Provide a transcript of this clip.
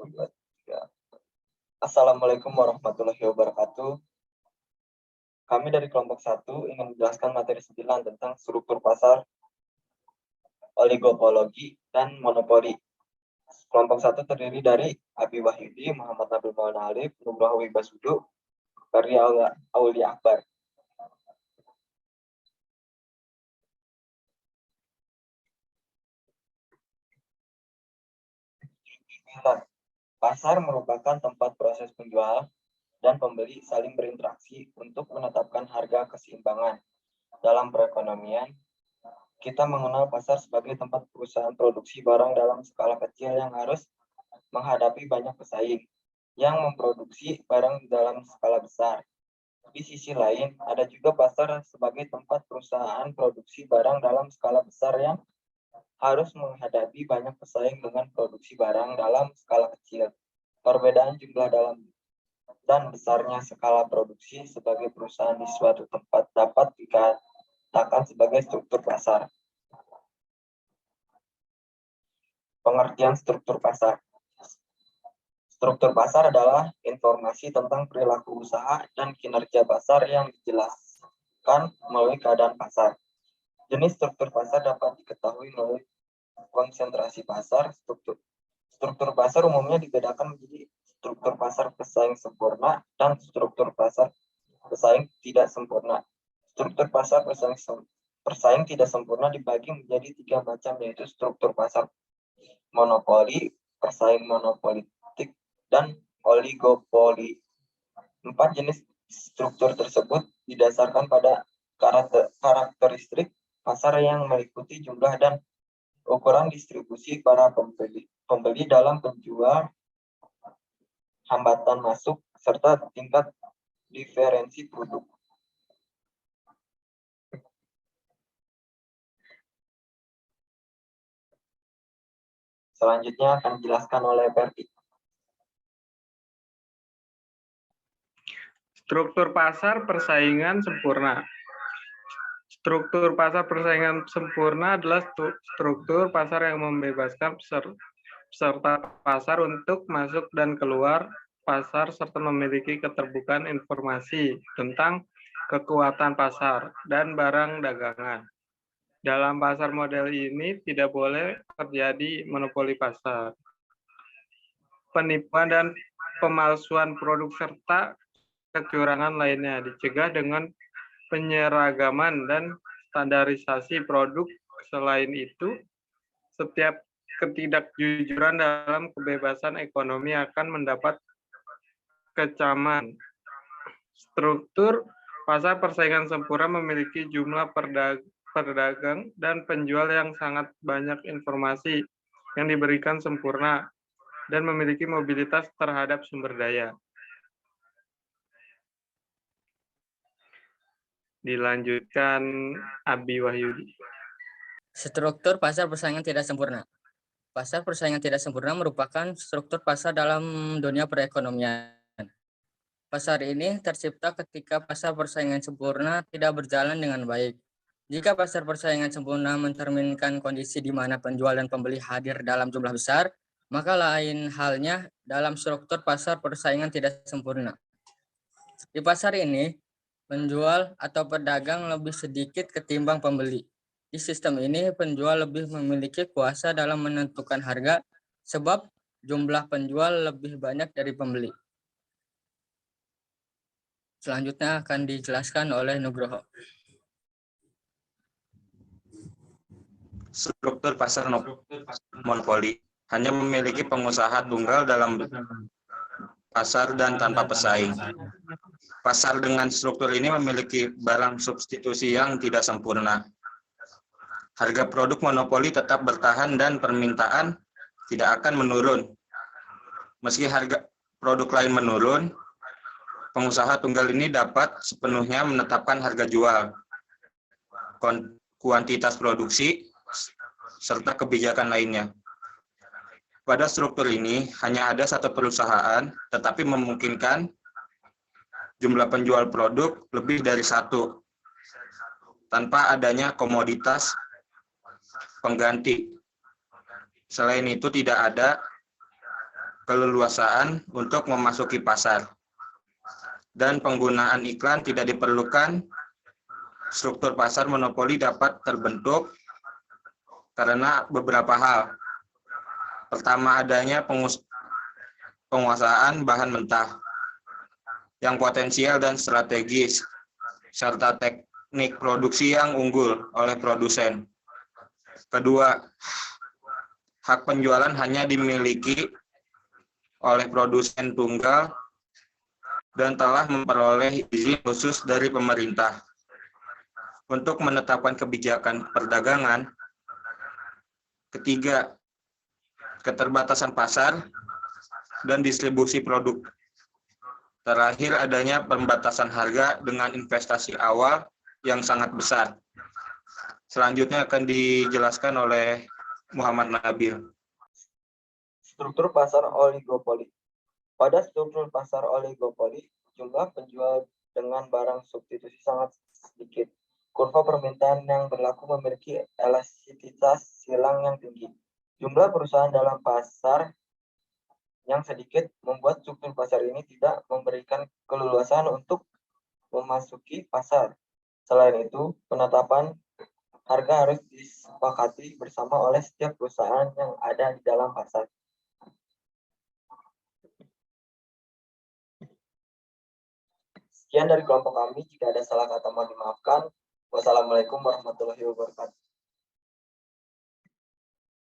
2, 3. Assalamualaikum warahmatullahi wabarakatuh. Kami dari kelompok 1 ingin menjelaskan materi 9 tentang struktur pasar, oligopologi, dan monopoli. Kelompok 1 terdiri dari Abi Wahyudi, Muhammad Nabil Maulana Alif, Nugroho Wibasudu, Ferdi Aulia Akbar. Pasar merupakan tempat proses penjual dan pembeli saling berinteraksi untuk menetapkan harga keseimbangan. Dalam perekonomian, kita mengenal pasar sebagai tempat perusahaan produksi barang dalam skala kecil yang harus menghadapi banyak pesaing yang memproduksi barang dalam skala besar. Di sisi lain, ada juga pasar sebagai tempat perusahaan produksi barang dalam skala besar yang harus menghadapi banyak pesaing dengan produksi barang dalam skala kecil. Perbedaan jumlah dalam dan besarnya skala produksi sebagai perusahaan di suatu tempat dapat dikatakan sebagai struktur pasar. Pengertian struktur pasar. Struktur pasar adalah informasi tentang perilaku usaha dan kinerja pasar yang dijelaskan melalui keadaan pasar. Jenis struktur pasar dapat diketahui melalui konsentrasi pasar. Struktur pasar umumnya dibedakan menjadi struktur pasar pesaing sempurna dan struktur pasar pesaing tidak sempurna. Struktur pasar pesaing tidak sempurna dibagi menjadi 3 macam, yaitu struktur pasar monopoli, pesaing monopolitik, dan oligopoli. 4 jenis struktur tersebut didasarkan pada karakteristik pasar yang meliputi jumlah dan ukuran distribusi para pembeli dalam penjual, hambatan masuk, serta tingkat diferensi produk. Selanjutnya akan dijelaskan oleh Ferdi. Struktur pasar persaingan sempurna. Struktur pasar persaingan sempurna adalah struktur pasar yang membebaskan peserta pasar untuk masuk dan keluar pasar serta memiliki keterbukaan informasi tentang kekuatan pasar dan barang dagangan. Dalam pasar model ini tidak boleh terjadi monopoli pasar. Penipuan dan pemalsuan produk serta kecurangan lainnya dicegah dengan penyeragaman dan standarisasi produk. Selain itu, setiap ketidakjujuran dalam kebebasan ekonomi akan mendapat kecaman. Struktur pasar persaingan sempurna memiliki jumlah pedagang dan penjual yang sangat banyak, informasi yang diberikan sempurna, dan memiliki mobilitas terhadap sumber daya. Dilanjutkan Abi Wahyudi. Struktur pasar persaingan tidak sempurna. Pasar persaingan tidak sempurna merupakan struktur pasar dalam dunia perekonomian. Pasar ini tercipta ketika pasar persaingan sempurna tidak berjalan dengan baik. Jika pasar persaingan sempurna mencerminkan kondisi di mana penjual dan pembeli hadir dalam jumlah besar, maka lain halnya dalam struktur pasar persaingan tidak sempurna. Di pasar ini, penjual atau pedagang lebih sedikit ketimbang pembeli. Di sistem ini, penjual lebih memiliki kuasa dalam menentukan harga sebab jumlah penjual lebih banyak dari pembeli. Selanjutnya akan dijelaskan oleh Nugroho. Struktur pasar monopoli hanya memiliki pengusaha tunggal dalam pasar dan tanpa pesaing. Pasar dengan struktur ini memiliki barang substitusi yang tidak sempurna. Harga produk monopoli tetap bertahan dan permintaan tidak akan menurun. Meski harga produk lain menurun, pengusaha tunggal ini dapat sepenuhnya menetapkan harga jual, kuantitas produksi, serta kebijakan lainnya. Pada struktur ini hanya ada satu perusahaan, tetapi memungkinkan jumlah penjual produk lebih dari satu, tanpa adanya komoditas pengganti. Selain itu tidak ada keleluasaan untuk memasuki pasar. Dan penggunaan iklan tidak diperlukan. Struktur pasar monopoli dapat terbentuk karena beberapa hal. Pertama, adanya penguasaan bahan mentah yang potensial dan strategis, serta teknik produksi yang unggul oleh produsen. Kedua, hak penjualan hanya dimiliki oleh produsen tunggal dan telah memperoleh izin khusus dari pemerintah. Untuk menetapkan kebijakan perdagangan. Ketiga, keterbatasan pasar dan distribusi produk. Terakhir, adanya pembatasan harga dengan investasi awal yang sangat besar. Selanjutnya akan dijelaskan oleh Muhammad Nabil. Struktur pasar oligopoli. Pada struktur pasar oligopoli, jumlah penjual dengan barang substitusi sangat sedikit. Kurva permintaan yang berlaku memiliki elastisitas silang yang tinggi. Jumlah perusahaan dalam pasar yang sedikit membuat struktur pasar ini tidak memberikan keleluasan untuk memasuki pasar. Selain itu, penetapan harga harus disepakati bersama oleh setiap perusahaan yang ada di dalam pasar. Sekian dari kelompok kami. Jika ada salah kata mohon dimaafkan. Wassalamualaikum warahmatullahi wabarakatuh.